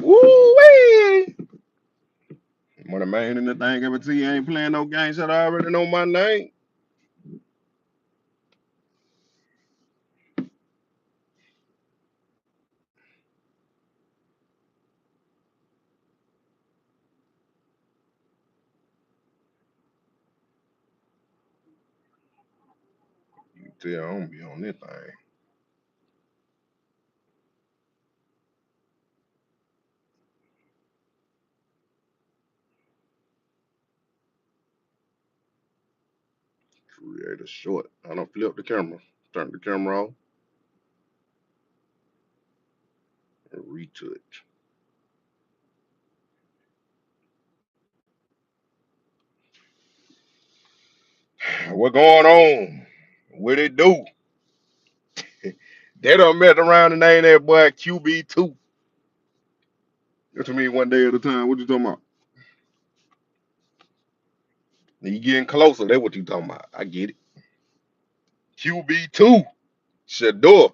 Woo-wee! Moneymane and the thing ever see you ain't playing no games that I already know my name. You tell I don't be on this thing. Create a short. I don't flip the camera. Turn the camera off and retouch. What going on? What it do? They done mess around and name that boy QB2. What you mean one day at a time? What you talking about? You getting closer. That's what you talking about. I get it. QB2. Shedeur.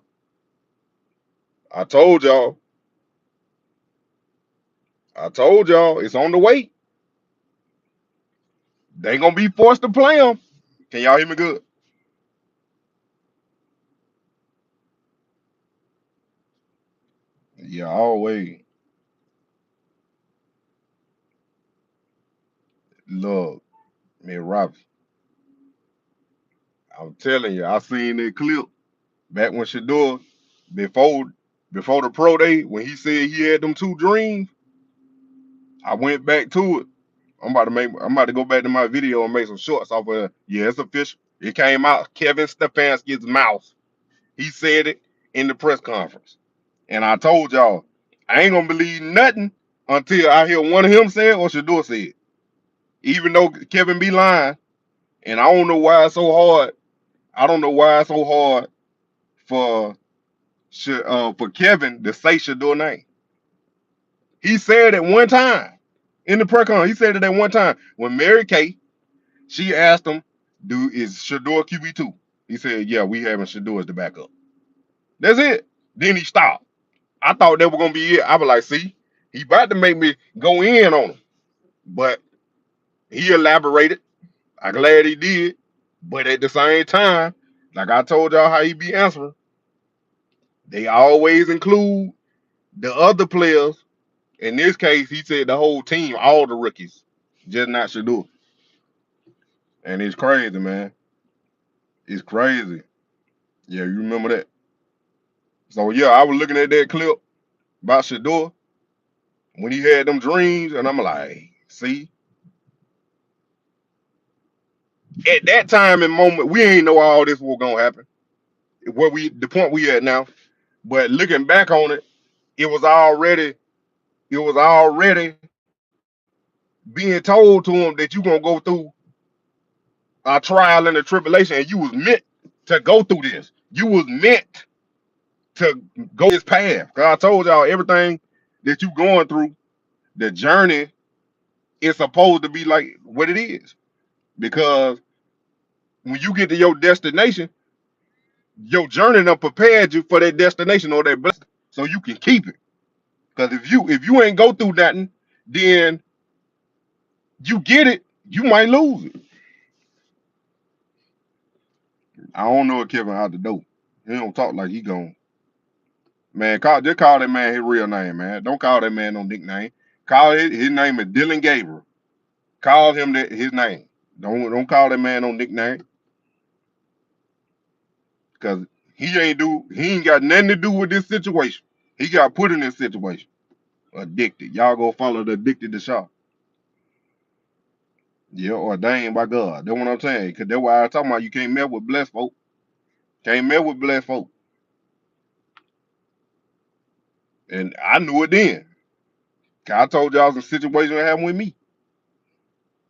I told y'all. I told y'all. It's on the way. They gonna be forced to play him. Can y'all hear me good? Yeah, always. Look, man, Rob, I'm telling you, I seen that clip back when Shadour, before before the pro day, when he said he had them two dreams. I went back to it. I'm about to go back to my video and make some shorts off of it. Yeah, it's official. It came out. Kevin Stefanski's mouth. He said it in the press conference. And I told y'all, I ain't gonna believe nothing until I hear one of him say it or Shadour say it. Even though Kevin be lying, and I don't know why it's so hard. I don't know why it's so hard for for Kevin to say Shadour name. He said it one time in the press conference. He said it at one time when Mary Kay, she asked him, is Shadour QB2?" He said, "Yeah, we having Shadour as the backup." That's it. Then he stopped. I thought that was gonna be it. I was like, "See, he about to make me go in on him," but he elaborated. I'm glad he did. But at the same time, like I told y'all how he be answering, they always include the other players. In this case, he said the whole team, all the rookies, just not Shadour. And it's crazy, man. It's crazy. Yeah, you remember that. So yeah, I was looking at that clip about Shadour when he had them dreams, and I'm like, see, at that time and moment, we ain't know all this was gonna happen. Where we the point we at now. But looking back on it, it was already it was already being told to him that you gonna go through a trial and a tribulation, and you was meant to go through this. You was meant to go this path. Cause I told y'all everything that you going through, the journey is supposed to be like what it is. Because when you get to your destination, your journey done prepared you for that destination or that blessing, so you can keep it. Because if you ain't go through nothing, then you get it, you might lose it. I don't know if Kevin out the door. He don't talk like he gone. Man, just call that man his real name, man. Don't call that man no nickname. Call his name is Dylan Gabriel. Call him his name. Don't call that man no nickname. Cause he ain't got nothing to do with this situation. He got put in this situation. Addicted. Y'all go follow the addicted to shop. Yeah, ordained by God. That's what I'm saying. Cause that's why I talking about you can't mess with blessed folk. Can't mess with blessed folk. And I knew it then. 'Cause I told y'all some situation that happened with me.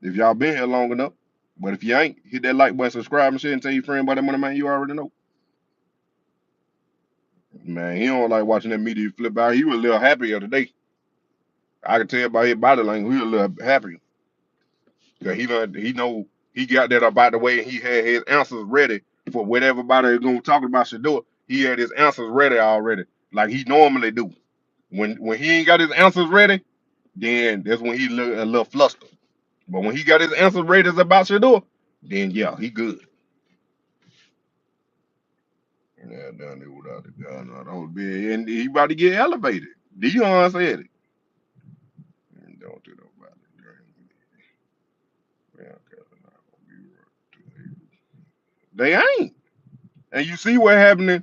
If y'all been here long enough. But if you ain't, hit that like button, subscribe and shit, and tell your friend about that money, man. You already know. Man, he don't like watching that media flip out. He was a little happier today. I can tell by his body language, he was a little happier. Cause he know he got that about the way, and he had his answers ready for whatever body is gonna talk about Shadour. He had his answers ready already. like he normally do. When he ain't got his answers ready, then that's when he look a little flustered. But when he got his answers ready about Shadour, then yeah, he good. Yeah, down there without the gun, I don't be, and he about to get elevated. Dion said it. And don't do nobody. They ain't. And you see what happening.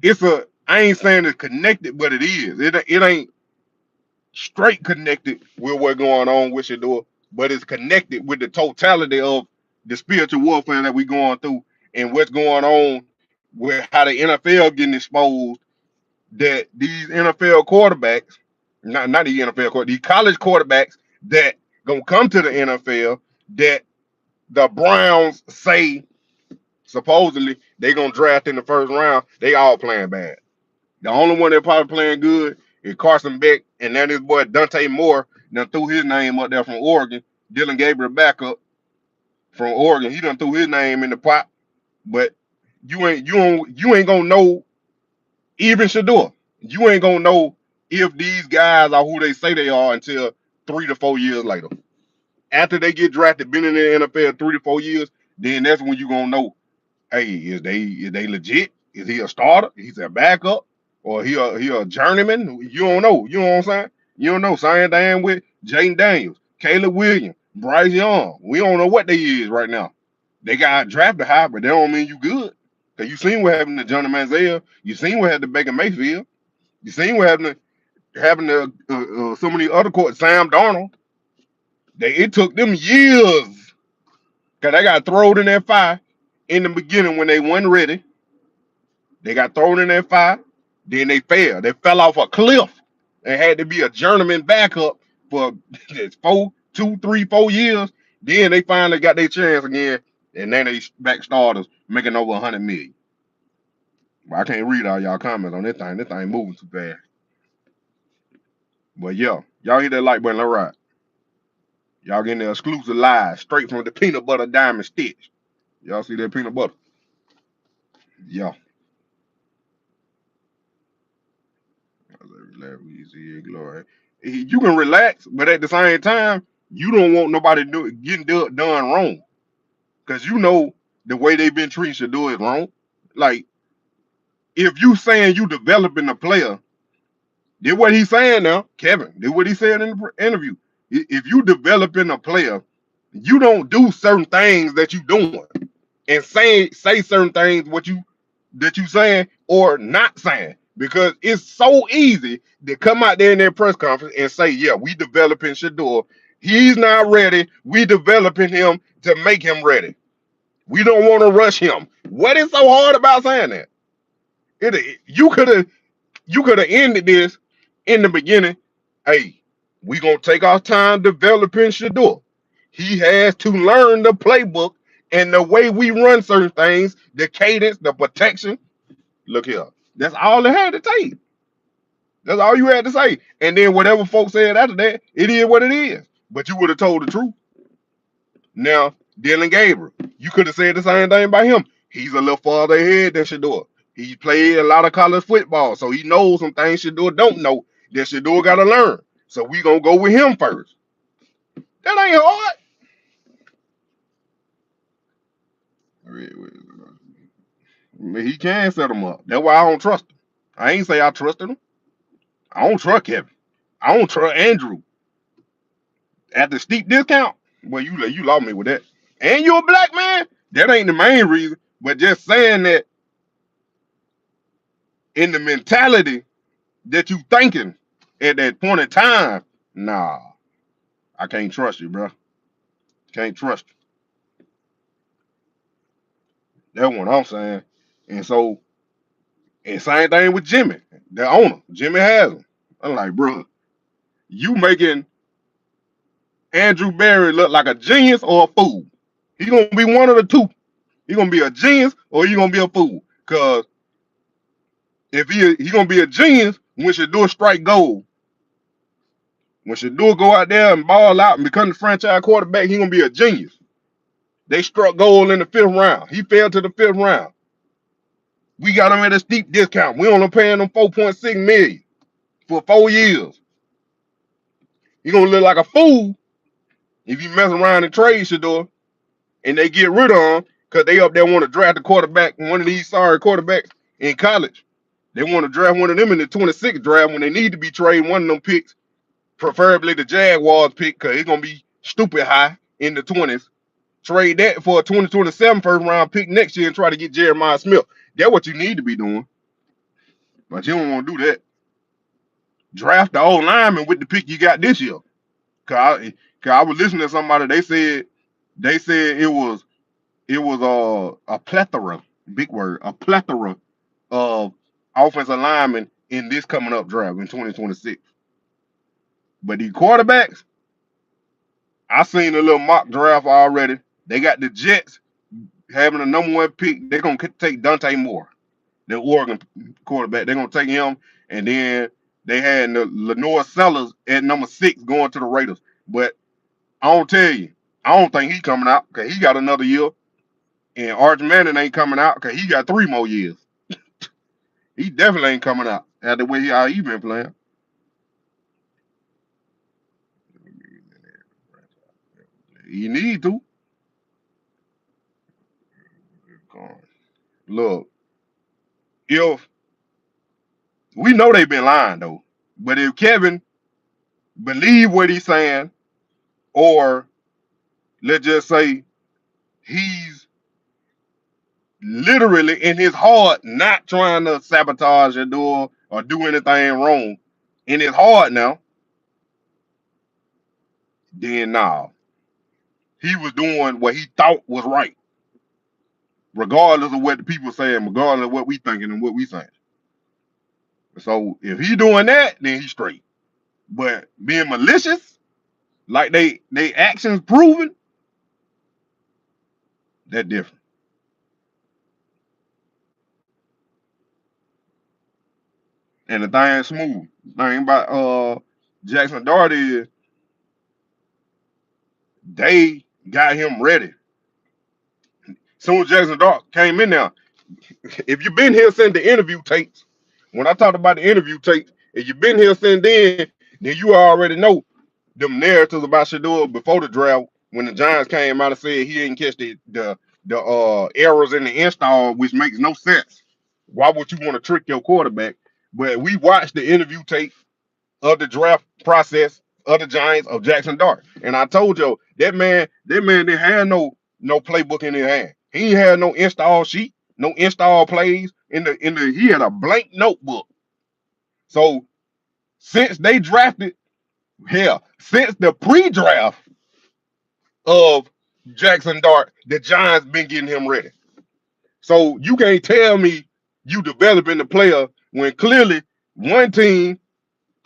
It's a. I ain't saying it's connected, but it is. It ain't straight connected with what's going on with Shedeur, but it's connected with the totality of the spiritual warfare that we going through and what's going on with how the NFL getting exposed. That these NFL quarterbacks, not the NFL these college quarterbacks that gonna come to the NFL, that the Browns say supposedly they gonna draft in the first round, they all playing bad. The only one that probably playing good is Carson Beck, and then his boy Dante Moore done threw his name up there from Oregon. Dylan Gabriel backup from Oregon, he done threw his name in the pot. But you ain't gonna know, even Shedeur, you ain't gonna know if these guys are who they say they are until 3 to 4 years later. After they get drafted, been in the NFL 3 to 4 years, then that's when you gonna know, hey, is they legit? Is he a starter? He's a backup, or he a journeyman? You don't know. You know what I'm saying? You don't know. Same thing with Jaden Daniels, Caleb Williams, Bryce Young. We don't know what they is right now. They got drafted high, but that don't mean you good. Cause you seen what happened to Johnny Manziel. You seen what happened to Baker Mayfield. You seen what happened to so many other courts. Sam Darnold. It took them years, cause they got thrown in that fire in the beginning when they weren't ready. They got thrown in that fire, then they failed. They fell off a cliff and had to be a journeyman backup for 4 years. Then they finally got their chance again, and then they back starters making over 100 million. Well, I can't read all y'all comments on this thing. This thing moving too fast. But yeah, y'all hit that like button. All right. Y'all getting the exclusive live straight from the peanut butter diamond stitch. Y'all see that peanut butter? Yeah. Glory. You can relax, but at the same time, you don't want nobody getting done wrong, because you know the way they've been treating Shadour is wrong. Like, if you saying you developing a player, did what he's saying now, Kevin, did what he said in the interview. If you developing a player, you don't do certain things that you doing and say certain things that you saying or not saying, because it's so easy to come out there in that press conference and say, yeah, we developing Shadour. He's not ready. We developing him to make him ready. We don't want to rush him. What is so hard about saying that? You could have ended this in the beginning. Hey, we gonna take our time developing Shadour. He has to learn the playbook and the way we run certain things, the cadence, the protection. Look here. That's all it had to take. That's all you had to say. And then whatever folks said after that, it is what it is. But you would have told the truth. Now, Dylan Gabriel, you could have said the same thing about him. He's a little farther ahead than Shadour. He played a lot of college football, so he knows some things Shadour don't know that Shadour got to learn. So we going to go with him first. That ain't hard. He can set him up. That's why I don't trust him. I ain't say I trusted him. I don't trust Kevin. I don't trust Andrew. At the steep discount, well, you lost me with that. And you're a black man. That ain't the main reason. But just saying that in the mentality that you thinking at that point in time, nah, I can't trust you, bro. Can't trust you. That's what I'm saying. And so, and same thing with Jimmy, the owner. Jimmy has him. I'm like, bro, you making Andrew Berry look like a genius or a fool. He gonna be one of the two. He gonna be a genius or he gonna be a fool. Cause if he gonna be a genius when Shadour strike gold. When Shadour go out there and ball out and become the franchise quarterback, he gonna be a genius. They struck gold in the 5th round. He fell to the 5th round. We got him at a steep discount. We only paying them $4.6 million for 4 years. You're gonna look like a fool if you mess around and trade Shedeur and they get rid of him because they up there want to draft a quarterback, one of these sorry quarterbacks in college. They want to draft one of them in the 26th draft when they need to be trading one of them picks, preferably the Jaguars pick, because it's gonna be stupid high in the 20s. Trade that for a 2027 first round pick next year and try to get Jeremiah Smith. That's what you need to be doing. But you don't want to do that. Draft the old lineman with the pick you got this year. Cause I was listening to somebody. They said it was a plethora, big word, a plethora of offensive linemen in this coming up draft in 2026. But these quarterbacks, I seen a little mock draft already. They got the Jets having the number 1 pick. They're gonna take Dante Moore, the Oregon quarterback. They're gonna take him, and then they had Lenore Sellers at number 6 going to the Raiders. But I don't tell you, I don't think he's coming out because he got another year. And Arch Manning ain't coming out because he got 3 more years. He definitely ain't coming out after the way how he been playing. He need to. Look, if we know they've been lying though, but if Kevin believe what he's saying, or let's just say he's literally in his heart not trying to sabotage or do anything wrong in his heart now, then nah. He was doing what he thought was right, regardless of what the people saying, regardless of what we thinking and what we saying. So if he doing that, then he's straight. But being malicious, like they actions proven, that different. And the thing smooth. The thing about Jackson Dart is they got him ready. Soon as Jackson Dart came in there, if you've been here since the interview tapes, when I talked about the interview tapes, if you've been here since then you already know them narratives about Shadour before the draft when the Giants came out and said he didn't catch the errors in the install, which makes no sense. Why would you want to trick your quarterback? But we watched the interview tape of the draft process of the Giants of Jackson Dart. And I told you that man didn't have no playbook in his hand. He ain't had no install sheet, no install plays he had a blank notebook. So since they drafted, hell, since the pre-draft of Jackson Dart, the Giants been getting him ready. So you can't tell me you developing the player when clearly one team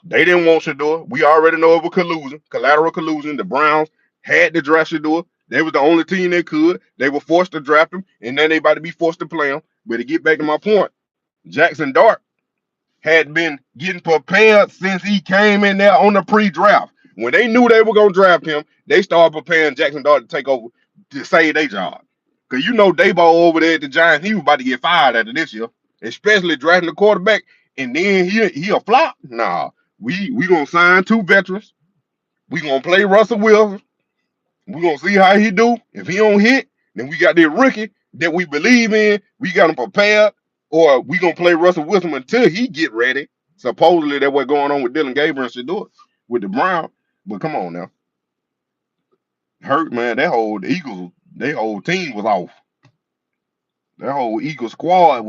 they didn't want Shedeur. We already know it was collusion, collateral collusion. The Browns had to draft Shedeur. They was the only team they could. They were forced to draft him, and then they about to be forced to play him. But to get back to my point, Jackson Dart had been getting prepared since he came in there on the pre-draft. When they knew they were gonna draft him, they started preparing Jackson Dart to take over to save their job. Cause you know Daboll over there at the Giants, he was about to get fired after this year, especially drafting the quarterback, and then he a flop. Nah, we gonna sign 2 veterans. We gonna play Russell Wilson. We gonna see how he do. If he don't hit, then we got this rookie that we believe in. We got him prepared, or we gonna play Russell Wilson until he get ready. Supposedly that's what's going on with Dylan Gabriel and Shedeur with the Browns. But come on now, hurt man. That whole Eagles, their whole team was off. Their whole Eagles squad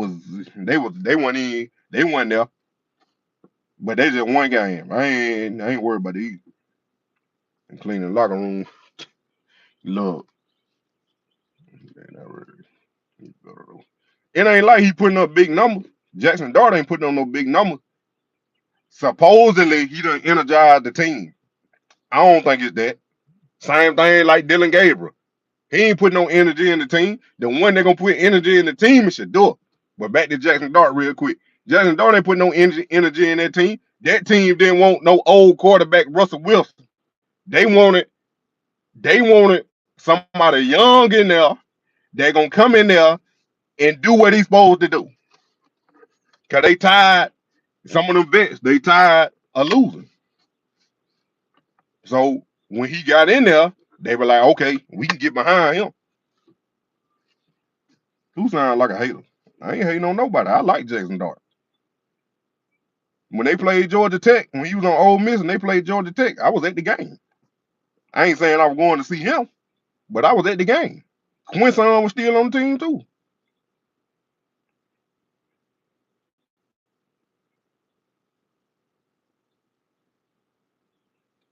they weren't there. But they just one game. I ain't worried about the Eagles. And cleaning the locker room. Look. It ain't like he putting up big numbers. Jackson Dart ain't putting on no big numbers. Supposedly he done energized the team. I don't think it's that. Same thing like Dylan Gabriel. He ain't putting no energy in the team. The one that gonna put energy in the team is Shadour. But back to Jackson Dart real quick. Jackson Dart ain't putting no energy in that team. That team didn't want no old quarterback Russell Wilson. They wanted somebody young in there that gonna come in there and do what he's supposed to do. Cause they tired. Some of them vets, they tired of losing. So when he got in there, they were like, okay, we can get behind him. Who sound like a hater? I ain't hating on nobody. I like Jackson Dart. When they played Georgia Tech, when he was on Ole Miss and they played Georgia Tech, I was at the game. I ain't saying I was going to see him, but I was at the game. Quinson was still on the team too.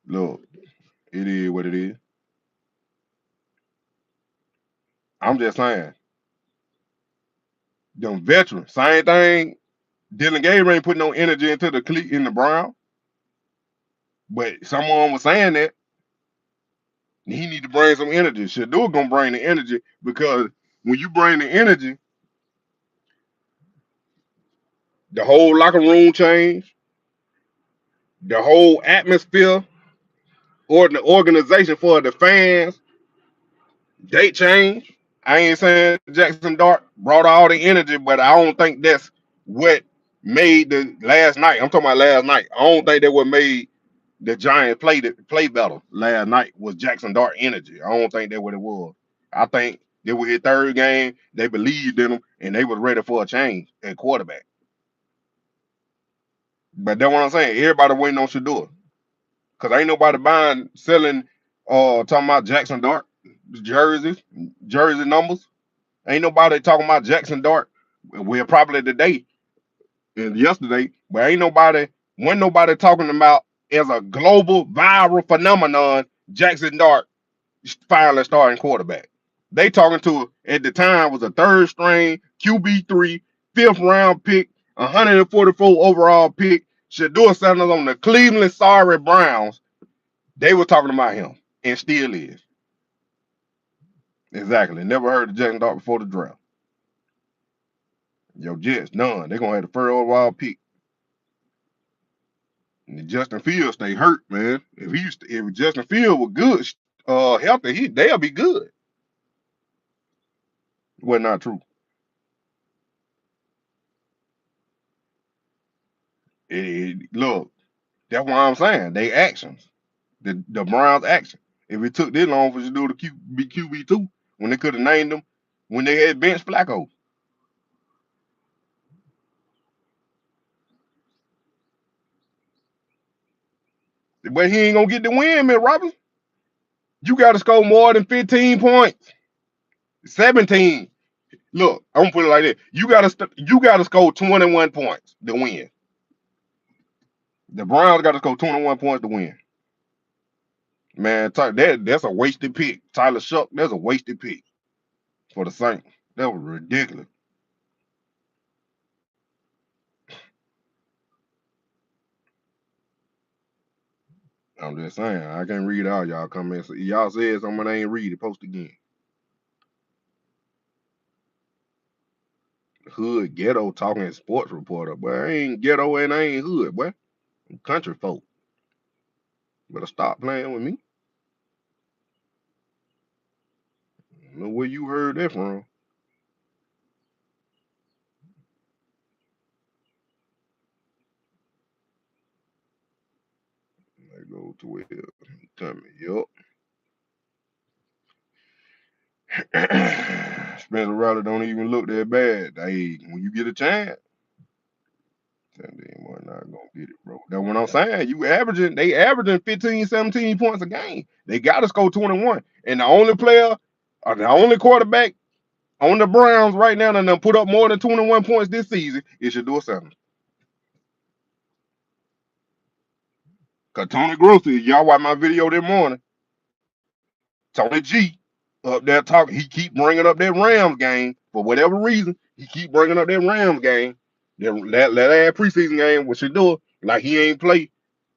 Look, it is what it is. I'm just saying, them veterans, same thing. Dylan Gabriel ain't putting no energy into the cleat in the Brown, but someone was saying that he need to bring some energy. Shadour gonna bring the energy because when you bring the energy, the whole locker room change, the whole atmosphere, or the organization for the fans, they change. I ain't saying Jackson Dart brought all the energy, but I don't think that's what made the last night. I'm talking about last night. I don't think that what made the Giants play better last night was Jackson Dart energy. I don't think that what it was. I think they were his third game. They believed in him and they was ready for a change at quarterback. But that's what I'm saying. Everybody waiting on Shedeur. Cause ain't nobody buying selling talking about Jackson Dart jersey numbers. Ain't nobody talking about Jackson Dart. Well, probably today and yesterday, but ain't nobody, wasn't nobody talking about as a global viral phenomenon, Jackson Dart finally starting quarterback. They talking to at the time was a third string QB3, fifth round pick, 144 overall pick. Shedeur Sanders on the Cleveland sorry Browns. They were talking about him and still is. Exactly. Never heard of Jackson Dart before the draft. Yo, Jets, none. They're gonna have the first overall pick. And Justin Fields stay hurt, man. If Justin Fields was good, healthy, they'll be good. Well, not true. Look, that's what I'm saying. They actions, the Browns' action. If it took this long for you to do the QB2 when they could have named them when they had bench Flacco, but he ain't gonna get the win, man, Robinson. You got to score more than 15 points, 17. Look, I'm gonna put it like this: you gotta score 21 points to win. The Browns got to score 21 points to win. Man, that's a wasted pick. Tyler Shuck, that's a wasted pick for the Saints. That was ridiculous. I'm just saying, I can't read all y'all comments. Y'all said something I ain't read it. Post again. Hood ghetto talking sports reporter, but I ain't ghetto and I ain't hood, boy. I'm country folk. Better stop playing with me. I don't know where you heard that from. I go to it. Tell me, yup. Spencer Rattler don't even look that bad. Hey, when you get a chance, we're not gonna get it, bro. That's what I'm saying. They averaging 15, 17 points a game. They gotta score 21. And the only player, or the only quarterback on the Browns right now that done put up more than 21 points this season is Shedeur Sanders. Cause Tony Grossy, y'all watch my video this morning. Tony G up there talking. He keep bringing up that Rams game for whatever reason. He keep bringing up that Rams game. That preseason game with Shedeur, like he ain't play.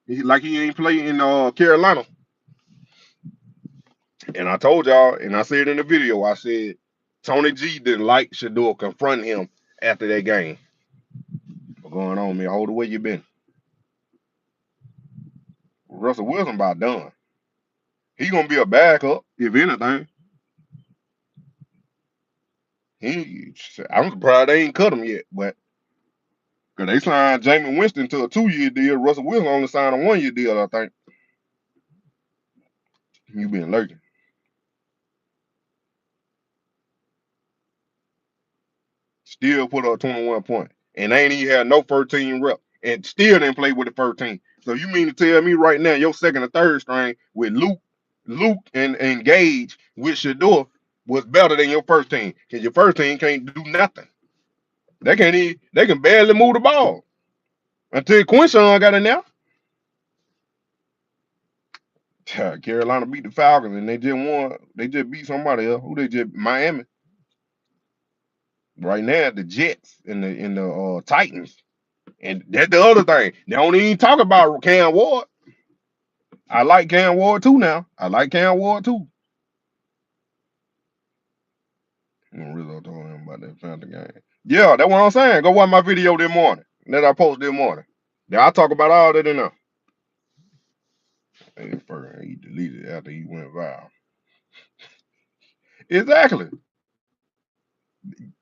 Like he ain't play in Carolina. And I told y'all, and I said in the video, I said Tony G didn't like Shedeur confronting him after that game. What's going on, man? Hold the way you been. Russell Wilson about done. He gonna be a backup, if anything. I'm surprised they ain't cut him yet, but Cause they signed Jameis Winston to a 2-year deal. Russell Wilson only signed a 1-year deal, I think. You been lurking. Still put up 21 points. And they ain't even had no 13 rep. And still didn't play with the 13. So you mean to tell me right now your second or third string with Luke and Gage with Shedeur was better than your first team? Because your first team can't do nothing. They can barely move the ball. Until Quinshawn got in there. Carolina beat the Falcons and they just won. They just beat somebody else. Who they just Miami. Right now, the Jets and the Titans. And that's the other thing. They don't even talk about Cam Ward. I like Cam Ward too now. I like Cam Ward too. I'm really told him about that Panther game. Yeah, that's what I'm saying. Go watch my video this morning. That I posted this morning. Yeah, I talk about all that in there. He deleted it after he went viral. Exactly.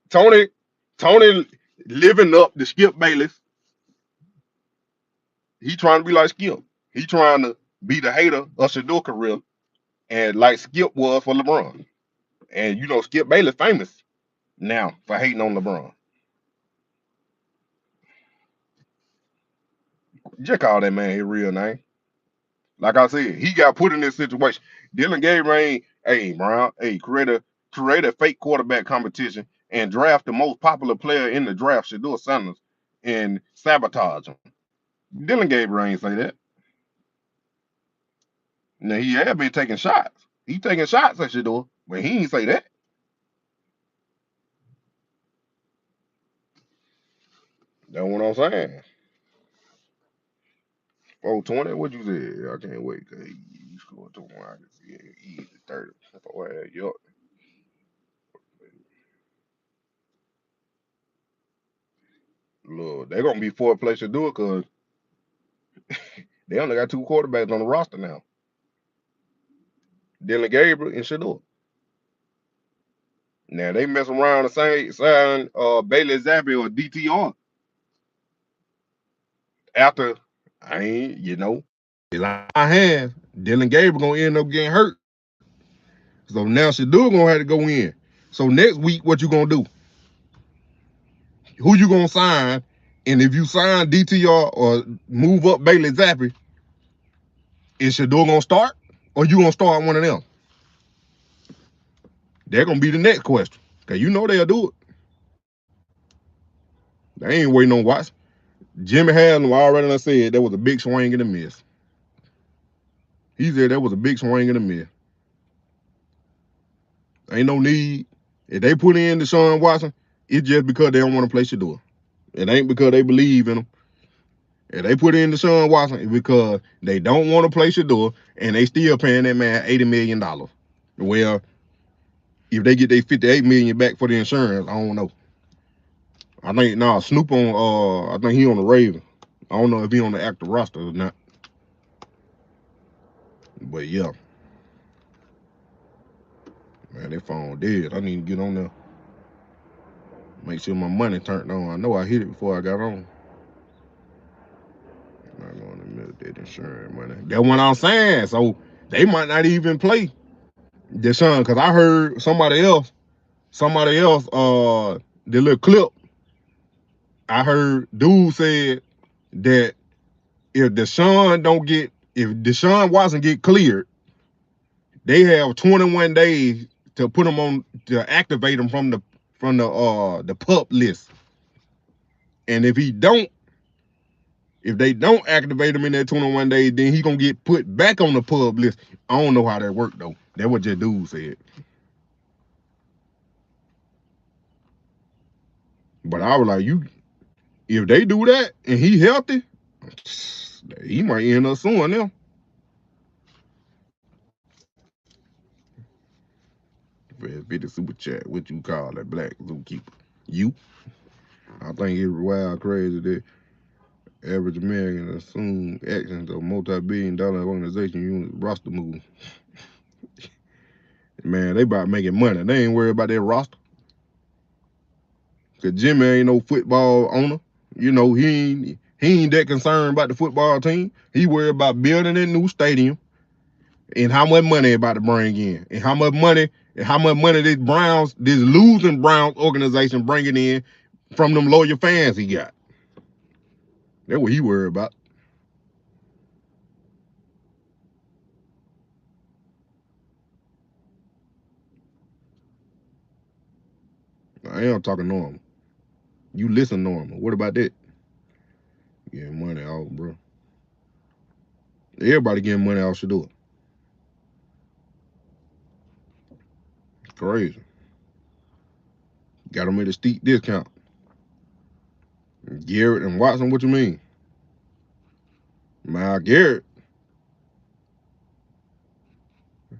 Tony living up to Skip Bayless. He trying to be like Skip. He trying to be the hater of Shadour career, and like Skip was for LeBron. And you know Skip Bayless famous now for hating on LeBron. Just call that man his real name. Like I said, he got put in this situation. Dylan Gabriel ain't, hey, Brown, hey, create a fake quarterback competition and draft the most popular player in the draft, Shedeur Sanders, and sabotage him. Dylan Gabriel ain't say that. Now he had been taking shots. He taking shots at Shedeur, but he ain't say that. That's what I'm saying. 420, what you said? I can't wait because he scored 2 1. I can see it. Easy 30. Yup. Look, they're gonna be fourth place to do it because they only got 2 quarterbacks on the roster now. Dylan Gabriel and Shadour. Now they mess around and sign Bailey Zappi or DTR after I ain't, I have Dylan Gabriel gonna end up getting hurt. So now Shadour gonna have to go in. So next week, what you gonna do? Who you gonna sign? And if you sign DTR or move up Bailey Zappi, is Shadour gonna start? Or you gonna start one of them? They're gonna be the next question. Cause you know they'll do it. They ain't waiting on Watson. Jimmy Haslam already said there was a big swing and a miss. He said there was a big swing and a miss. Ain't no need. If they put in Deshaun Watson, it's just because they don't want to play Shadour. It ain't because they believe in him. If they put in Deshaun Watson, it's because they don't want to play Shadour and they still paying that man $80 million. Well, if they get their $58 million back for the insurance, I don't know. I think Snoop on I think he on the Ravens. I don't know if he on the active roster or not. But yeah. Man, that phone dead. I need to get on there. Make sure my money turned on. I know I hit it before I got on. I'm not going to admit that insurance money. That's what I'm saying. So they might not even play Deshaun, because I heard somebody else, the little clip, I heard dude said that if Deshaun Watson get cleared, they have 21 days to put him on, to activate him from the pup list. And if they don't activate him in that 21 days, then he gonna get put back on the pub list. I don't know how that worked though. That's what your dude said. But I was like, if they do that and he healthy, he might end up suing them. 50 super chat. What you call that black zookeeper? You? I think it's wild crazy that average American assume actions of multi-billion-dollar organization unit roster move. Man, they about making money. They ain't worried about their roster. Cause Jimmy ain't no football owner. You know, he ain't that concerned about the football team. He worried about building a new stadium and how much money about to bring in, and how much money this losing Browns organization bringing in from them loyal fans he got. That's what he worried about. I am talking normal. You listen normal. What about that? Getting money out, bro. Everybody getting money out Shadour. Crazy. Got them at a steep discount. Garrett and Watson, what you mean? My Garrett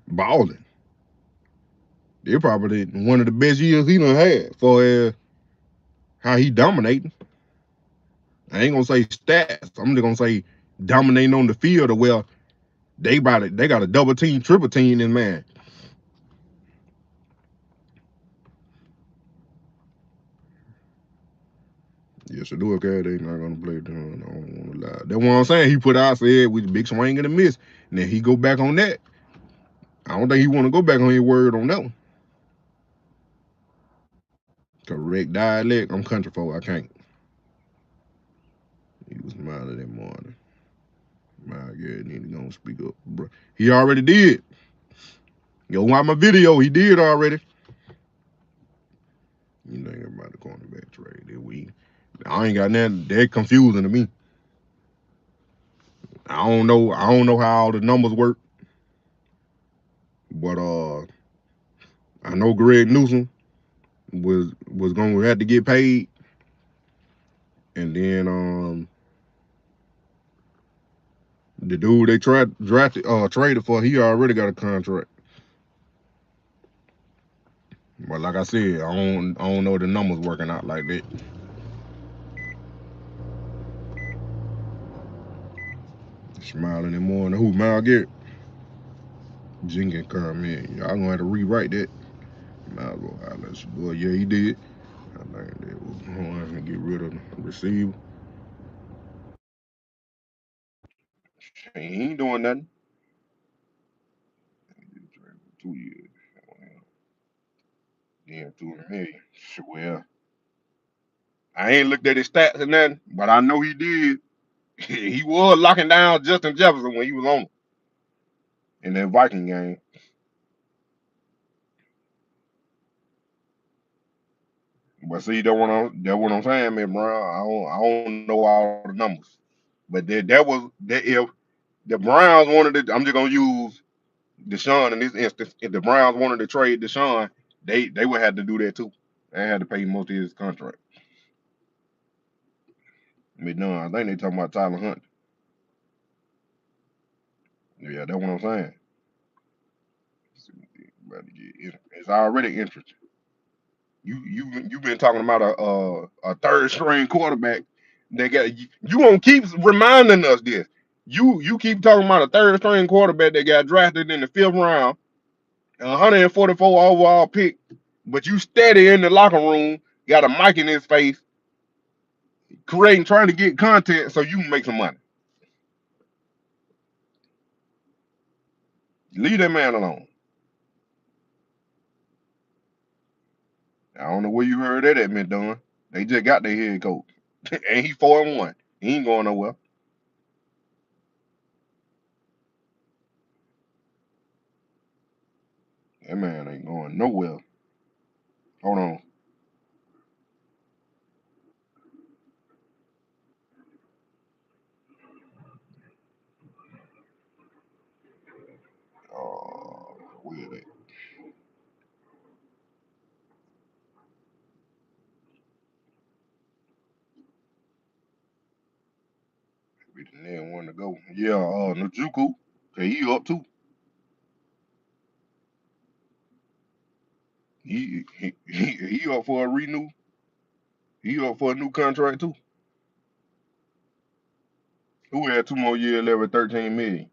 balling. They're probably one of the best years he done had for how he dominating. I ain't gonna say stats. I'm just gonna say dominating on the field. Or well, they got a double team, triple team this man. Yeah, Shedeur okay, they not gonna play them. I don't wanna lie. That's what I'm saying. He put out said with the big swing and a miss. And then he go back on that. I don't think he wanna go back on his word on that one. Correct dialect. I'm country folk. I can't. He was smiling that morning. My God, need to go speak up, bro. He already did. Yo, watch my video. He did already. You think about the cornerback trade? I ain't got nothing that confusing to me. I don't know. I don't know how all the numbers work, but I know Greg Newsom was gonna have to get paid, and then the dude they traded for, he already got a contract. But like I said, I don't know the numbers working out like that. Smiling and more than who? Mal Garrett. Jenkins come in. Y'all gonna have to rewrite that. Might as well highlight your boy. Yeah, he did. I think that was going to get rid of the receiver. He ain't doing nothing. 2 years. Yeah, 2 million. Well, I ain't looked at his stats or nothing, but I know he did. He was locking down Justin Jefferson when he was on in that Viking game. But see, that what I'm saying, man, bro. I don't know all the numbers, but that was that if the Browns wanted to, I'm just gonna use Deshaun in this instance. If the Browns wanted to trade Deshaun, they would have to do that too. They had to pay most of his contract. But no, I think they talking about Tyler Hunt. Yeah, that's what I'm saying. It's already interesting. You been talking about a third string quarterback. They got you gonna keep reminding us this. You keep talking about a third string quarterback that got drafted in the 5th round, 144 overall pick, but you steady in the locker room, got a mic in his face, trying to get content so you can make some money. Leave that man alone. I don't know where you heard that at, Midon. They just got their head coach, and he 4-1. He ain't going nowhere. That man ain't going nowhere. Hold on. Where they? We didn't want to go. Yeah, Njoku. Okay, he up too. He up for a renew. He up for a new contract too. Who had 2 more years left at 13 million?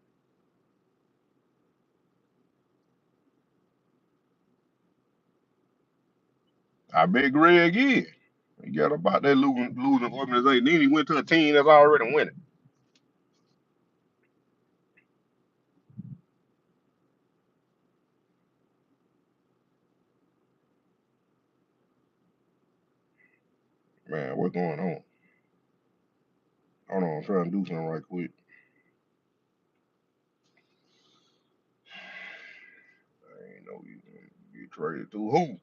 I bet Greg is. He got about that losing organization. Then he went to a team that's already winning. Man, what's going on? Hold on, I'm trying to do something right quick. I ain't know you gonna get traded to who?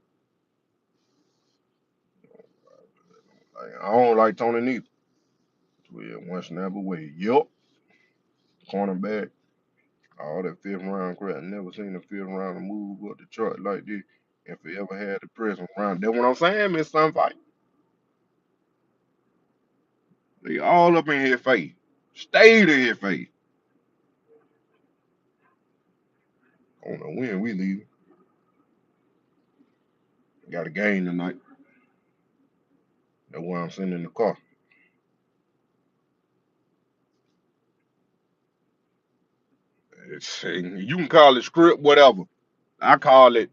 Like, I don't like Tony neither. 1 snap away. Yup. Cornerback. All that fifth round crap. Never seen a fifth round move up the chart like this. If it ever had the present round. That's what I'm saying, Miss Sunfight. They all up in his face. Stayed in his face. I don't know when we leave. Got a game tonight. That's why I'm sitting in the car. You can call it script, whatever. I call it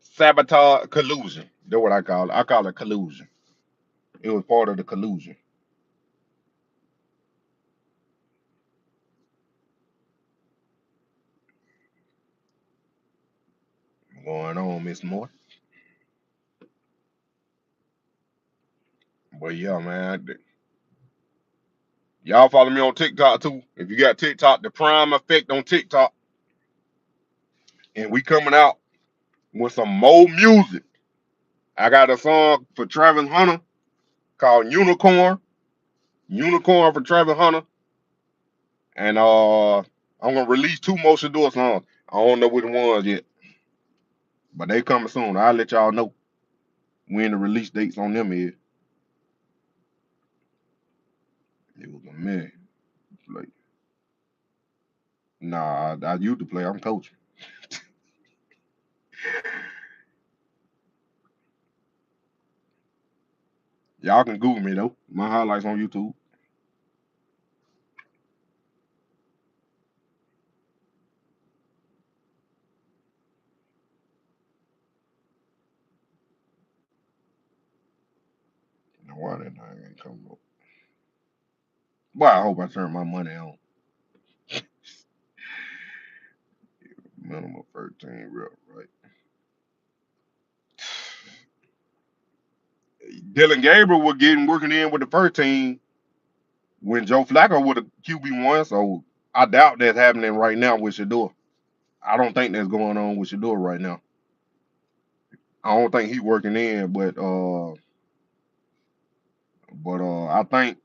sabotage collusion. That's what I call it. I call it collusion. It was part of the collusion. Going on, Miss Moore. But yeah, man. Y'all follow me on TikTok too. If you got TikTok, the prime effect on TikTok. And we coming out with some more music. I got a song for Travis Hunter called Unicorn. Unicorn for Travis Hunter. And I'm gonna release 2 more Shadour songs. I don't know which ones yet. But they coming soon. I'll let y'all know when the release dates on them is. It was a man. Like, nah, I used to play. I'm coaching. Y'all can Google me though. My highlights on YouTube. Now, why that thing ain't coming up? Boy, I hope I turn my money on. Minimum 13 rep, right? Dylan Gabriel was working in with the first team when Joe Flacco with a QB1, so I doubt that's happening right now with Shedeur. I don't think that's going on with Shedeur right now. I don't think he's working in, but I think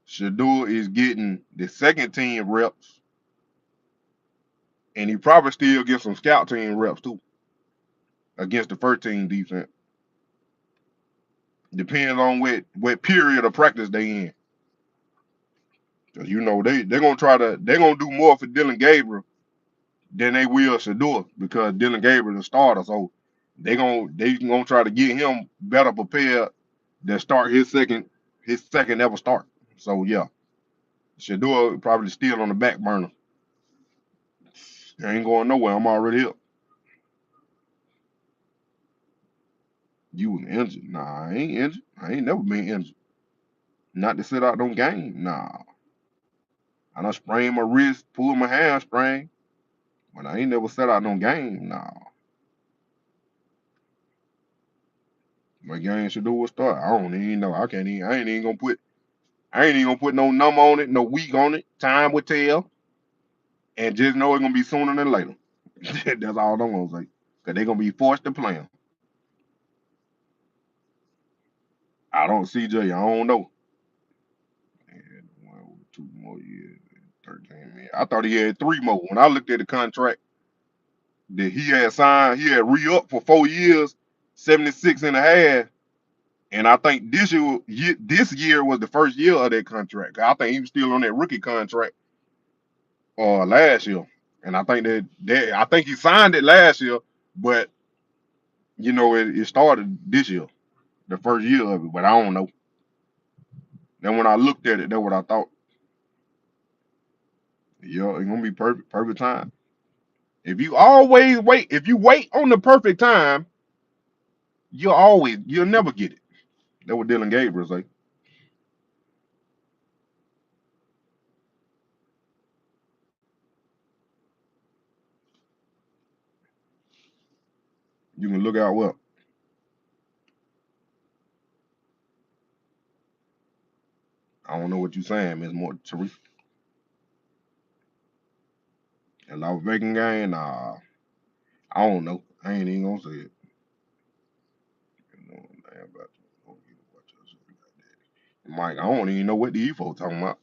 Shedeur is getting the second team reps, and he probably still get some scout team reps too against the first team defense. Depends on what period of practice they in. Cause you know they're gonna do more for Dylan Gabriel than they will Shedeur because Dylan Gabriel is the starter. So they gonna try to get him better prepared than start his second ever start. So yeah, Shedeur probably still on the back burner. I ain't going nowhere. I'm already up. You was injured? Nah, I ain't injured. I ain't never been injured. Not to sit out no game. Nah. I done sprained my wrist, pulled my hamstring, but I ain't never sat out no game. Nah. My game should do a start. I don't even know. I ain't even gonna put no number on it, no week on it. Time will tell. And just know it's gonna be sooner than later. That's all I'm gonna say. Cause they're gonna be forced to play him. I don't CJ, I don't know. And 2 more years, 13 million. I thought he had 3 more. When I looked at the contract that he had signed, he had re-up for 4 years, 76 and a half. And I think this year was the first year of that contract. I think he was still on that rookie contract last year. And I think I think he signed it last year, but it started this year, the first year of it. But I don't know. Then when I looked at it, that's what I thought. Yeah, it's gonna be perfect time. If you wait on the perfect time, you'll never get it. That what Dylan Gabriel say. You can look out well. I don't know what you saying, Miss More Teresa. A Las Vegas game, nah. I don't know. I ain't even gonna say it. You know, damn about Mike, I don't even know what the EFO talking about.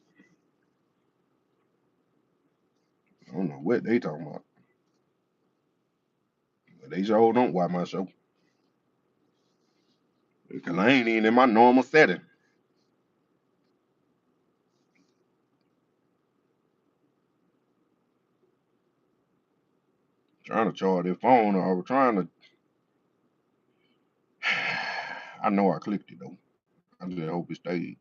I don't know what they talking about. But they sure don't watch my show. Because I ain't even in my normal setting. Trying to charge their phone. I was trying to. I know I clicked it though. I just hope it stayed.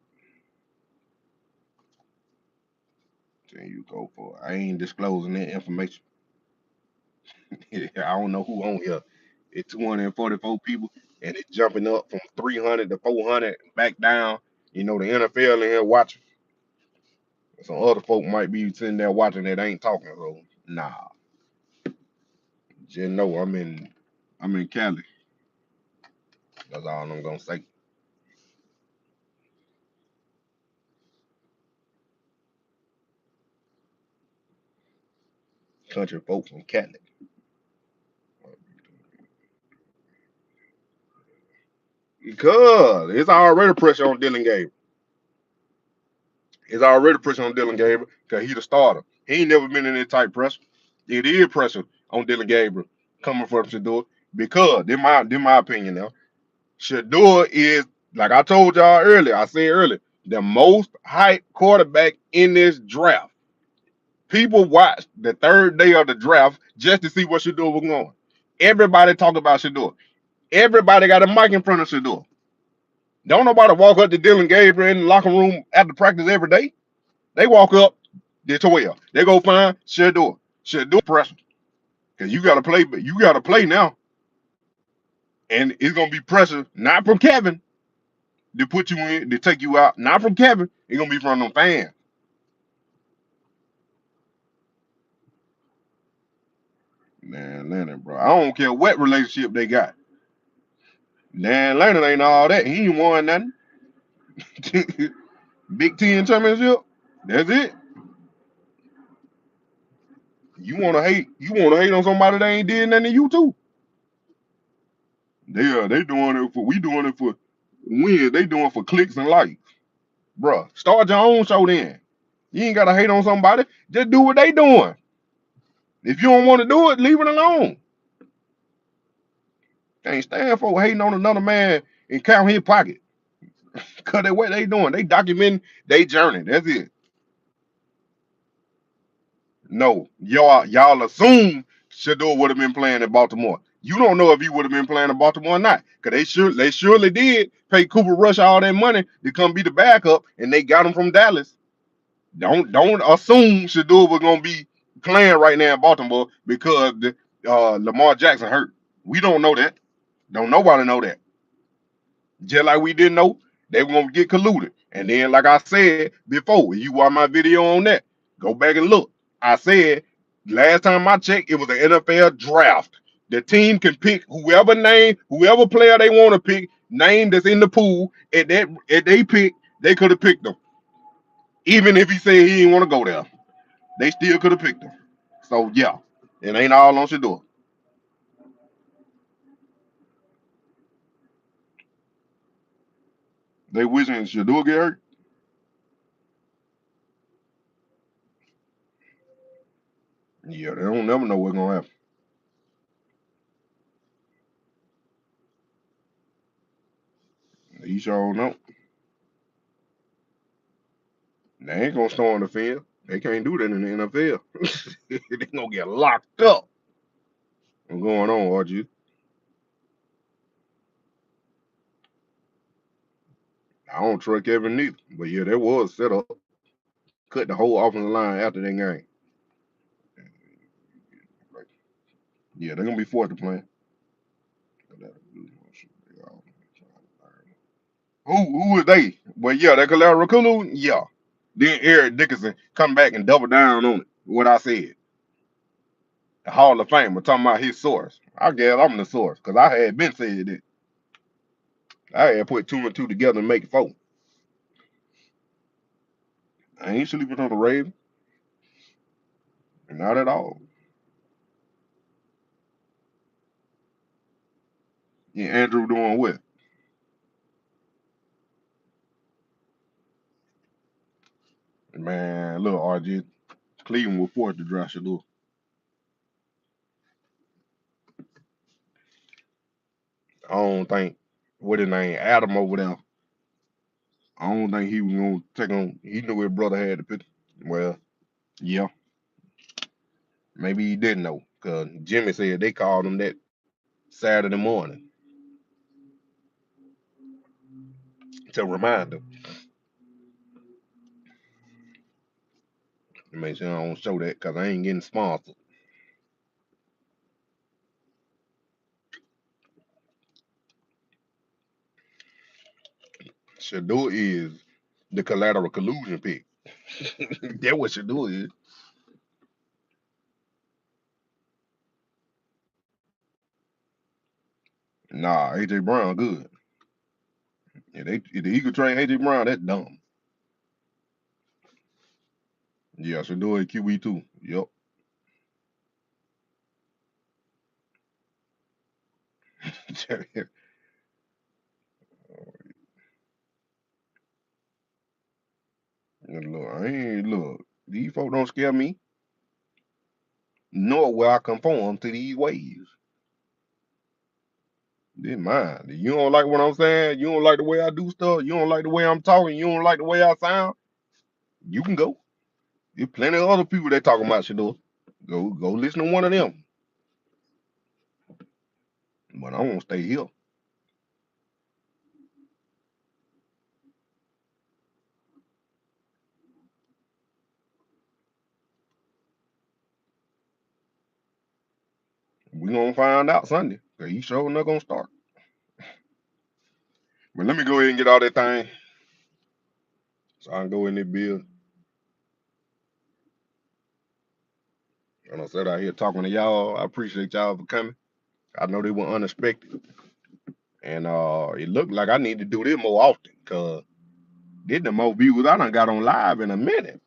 Then you go for it. I ain't disclosing that information. I don't know who on here. It's 244 people and it's jumping up from 300 to 400 back down. You know, the NFL in here watching. Some other folk might be sitting there watching that ain't talking. So nah. Just know I'm in Cali. That's all I'm gonna say. Country folks from Cali. Because it's already pressure on Dylan Gabriel. It's already pressure on Dylan Gabriel because he the starter. He ain't never been in that type pressure. It is pressure on Dylan Gabriel coming from Shedeur because, in my opinion now, Shadour is, like I told y'all earlier, I said earlier, the most hyped quarterback in this draft. People watched the third day of the draft just to see what Shadour was going. Everybody talk about Shadour. Everybody got a mic in front of Shadour. Don't nobody walk up to Dylan Gabriel in the locker room after practice every day. They walk up, they're 12. They go find Shedeur. Shedeur pressure. Because you gotta play, but you gotta play now. And it's gonna be pressure, not from Kevin to put you in, to take you out, not from Kevin. It's gonna be from them fans. Man, Leonard, bro. I don't care what relationship they got. Dan Leonard ain't all that. He ain't won nothing. Big Ten championship. That's it. You wanna hate on somebody that ain't did nothing to you too. They doing it for we doing it for wins. They doing it for clicks and likes. Bruh, start your own show then. You ain't gotta hate on somebody. Just do what they doing. If you don't want to do it, leave it alone. Can't stand for hating on another man and count his pocket. Cause they what they doing. They documenting their journey. That's it. No, y'all assume Shedeur would have been playing in Baltimore. You don't know if he would have been playing in Baltimore or not. Cause they surely did pay Cooper Rush all that money to come be the backup, and they got him from Dallas. Don't assume Shedeur was gonna be playing right now in Baltimore because Lamar Jackson hurt. We don't know that. Don't nobody know that. Just like we didn't know they were gonna get colluded. And then, like I said before, you watch my video on that. Go back and look. I said last time I checked, it was an NFL draft. The team can pick whoever player they want to pick, name that's in the pool. At they pick, they could have picked them. Even if he said he didn't want to go there, they still could have picked him. So yeah, it ain't all on Shedeur. They wishing Shedeur get hurt. Yeah, they don't never know what's gonna happen. You sure don't know. They ain't gonna storm the field. They can't do that in the NFL. They gonna get locked up. What's going on, RG? I don't trust Kevin neither. But yeah, there was set up. Cut the whole offensive line after that game. Yeah, they're gonna be forced to play. Who is they? Well, yeah, that collateral collusion. Yeah. Then Eric Dickinson come back and double down on it. What I said. The Hall of Fame. We're talking about his source. I guess I'm the source because I had been said it. I had put two and two together and make it four. I ain't sleeping on the Raven. Not at all. Yeah, Andrew doing what? Man, look, RG. Cleveland was forced to draft Shadour. I don't think what his name, Adam over there. I don't think he was gonna take on. He knew his brother had the picture. Well, yeah, maybe he didn't know because Jimmy said they called him that Saturday morning to remind him to make sure I don't show that because I ain't getting sponsored. Shadour is the collateral collusion pick. That what Shadour is. Nah, AJ Brown good. Yeah, if the Eagle trade AJ Brown, that's dumb. Yeah, Shedeur at QB2. Yep. Look, I ain't look. These folks don't scare me, nor will I conform to these ways. They mine. You don't like what I'm saying? You don't like the way I do stuff? You don't like the way I'm talking? You don't like the way I sound? You can go. There's plenty of other people that talking about Shedeur. Go listen to one of them. But I won't stay here. We gonna find out Sunday. Cause he sure not gonna start. But let me go ahead and get all that thing. So I can go in there build. And I said out here talking to y'all. I appreciate y'all for coming. I know they were unexpected. And it looked like I need to do this more often. Cause this the more views I done got on live in a minute.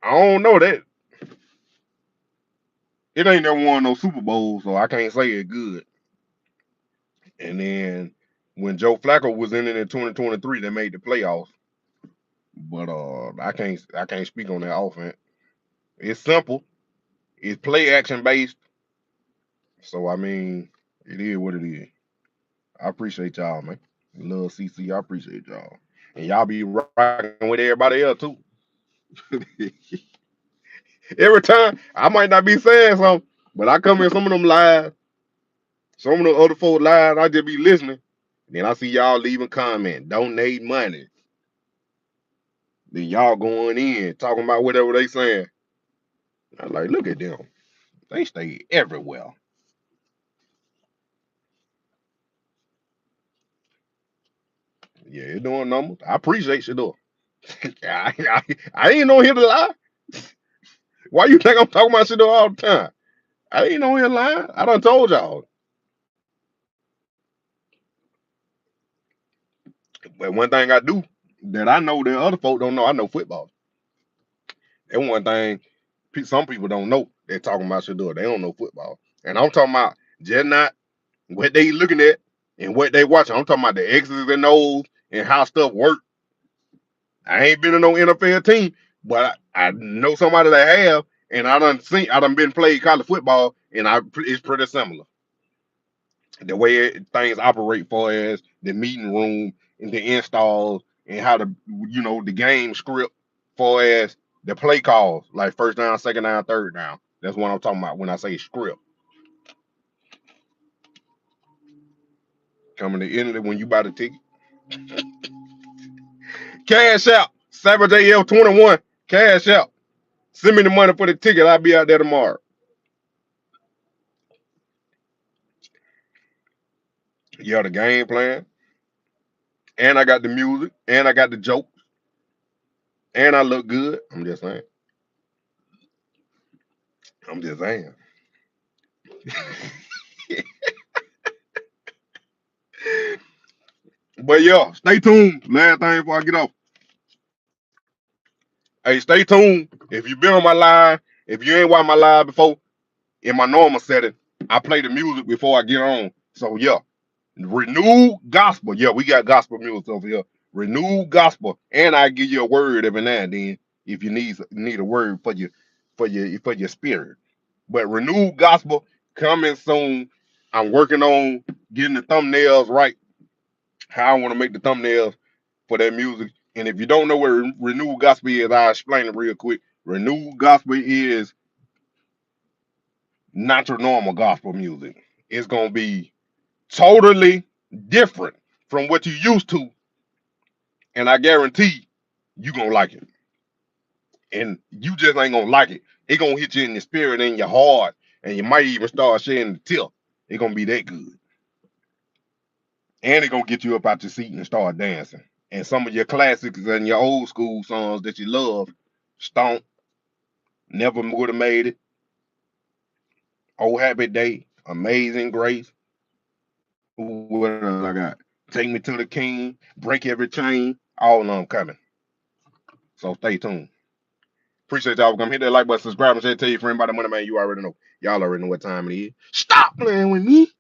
I don't know that. It ain't never won no Super Bowl, so I can't say it good. And then when Joe Flacco was in it in 2023, they made the playoffs. But I can't speak on that offense. It's simple. It's play action based. So I mean, it is what it is. I appreciate y'all, man. Love CC. I appreciate y'all. And y'all be rocking with everybody else too. Every time I might not be saying something, but I come in some of them live, some of the other folks live, I just be listening. Then I see y'all leaving comment, donate money. Then y'all going in, talking about whatever they saying. I like, look at them. They stay everywhere. Yeah, it's doing numbers. I appreciate you though. I ain't on here to lie. Why you think I'm talking about shit all the time? I ain't on here lying. I done told y'all. But one thing I do that I know that other folk don't know, I know football. And one thing some people don't know, they're talking about Shadour. They don't know football. And I'm talking about just not what they looking at and what they watching. I'm talking about the X's and O's and how stuff work. I ain't been in no NFL team, but I know somebody that have, and I done been played college football, and it's pretty similar. The way things operate, for as the meeting room and the installs and how the game script, for as the play calls, like first down, second down, third down. That's what I'm talking about when I say script. Coming to Italy when you buy the ticket. Cash out. Sabotage L21. Cash out. Send me the money for the ticket. I'll be out there tomorrow. Yeah, the game plan, and I got the music, and I got the jokes, and I look good. I'm just saying. I'm just saying. But yeah, stay tuned. Last thing before I get off. Hey, stay tuned. If you been on my live, if you ain't watched my live before, in my normal setting, I play the music before I get on. So yeah, renewed gospel. Yeah, we got gospel music over here. Renewed gospel, and I give you a word every now and then if you need a word for your spirit. But renewed gospel coming soon. I'm working on getting the thumbnails right. How I want to make the thumbnails for that music. And if you don't know what renewed gospel is, I'll explain it real quick. Renewed gospel is not your normal gospel music. It's gonna be totally different from what you used to, and I guarantee you gonna like it. And you just ain't gonna like it. It gonna hit you in the spirit and your heart, and you might even start shedding the tear. It gonna be that good, and it gonna get you up out your seat and start dancing. And some of your classics and your old school songs that you love, Stomp, Never Would Have Made It, Oh Happy Day, Amazing Grace. What else I got? Take Me to the King, Break Every Chain. All of them coming. So stay tuned. Appreciate y'all for coming. Hit that like button, subscribe, and share. Tell your friend about the Money Man. You already know. Y'all already know what time it is. Stop playing with me.